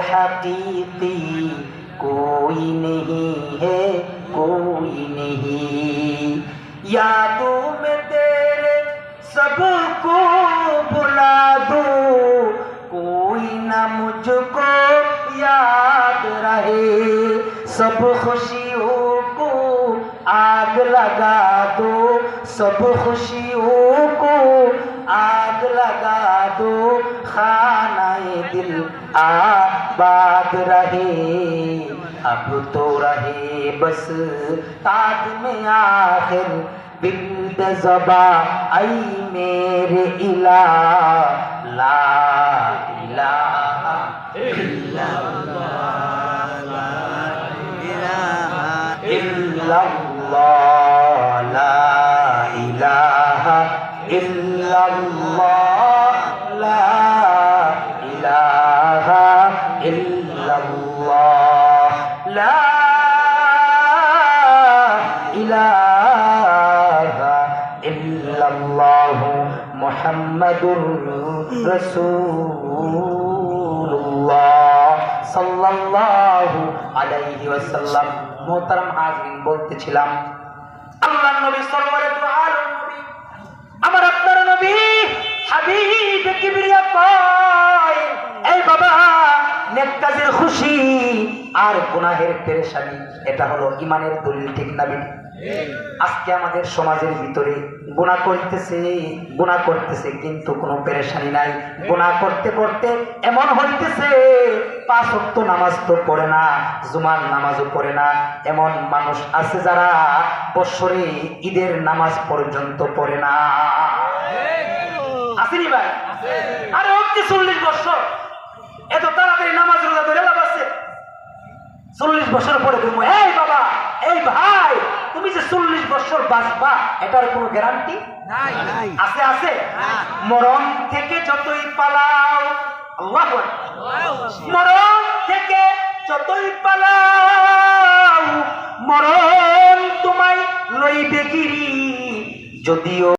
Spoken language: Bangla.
हकीकी कोई नहीं है, कोई नहीं। यादों में तेरे सबको बुला दूं, कोई ना मुझको याद रहे। सब खुशियों को आग लगा दो, सब खुशियों को आग लगा दो, खानाए दिल आबाद रहे। अब तो रहे बस ताज में आखिर बिल्द ज़बा, ऐ मेरे इलाह ला इलाहा इल्लल्लाह, ला इलाहा इल्लल्लाह, ला इलाहा इल्लल्लाह, ला इलाहा इल्लल्लाह, ला इलाहा इल्लल्लाह मुहम्मदुर रसूलुल्लाह सल्लल्लाहु अलैहि वसल्लम। मोहतरम हाज़रीन, বলতেছিলাম আল্লাহর নবী সাল্লাল্লাহু আলাইহি নবী, আমার আপনার নবী হাবিব কিবরিয়া কয়, এই বাবা, নেক কাজের খুশি আর গুনাহের পেরেশানি, এটা হলো ঈমানের দলিল, ঠিক না বেঠিক? আজকে আমাদের সমাজের ভিতরে গুনাহ করতেছে কিন্তু কোনো পেরেশানি নাই। গুনাহ করতে করতে এমন হইতেছে 5 ওয়াক্ত নামাজ তো পড়ে না, জুমার নামাজও পড়ে না। এমন মানুষ আছে যারা বছরে ঈদের নামাজ পর্যন্ত পড়ে না। আসেনি ভাই? আরে হচ্ছে 40 বছর, এত তাড়াতাড়ি নামাজ রোজা ধরে লাভ আছে? 40 বছর পরে তুমি, এই বাবা, এই ভাই, তুমি যে 40 বছর বাঁচবা এটার কোনো গ্যারান্টি নাই। আছে? আছে? মরণ থেকে যতই পালাও, আল্লাহু আকবার, মরণ থেকে যতই পালাও, মরণ তোমায় লইবে গিরি, যদিও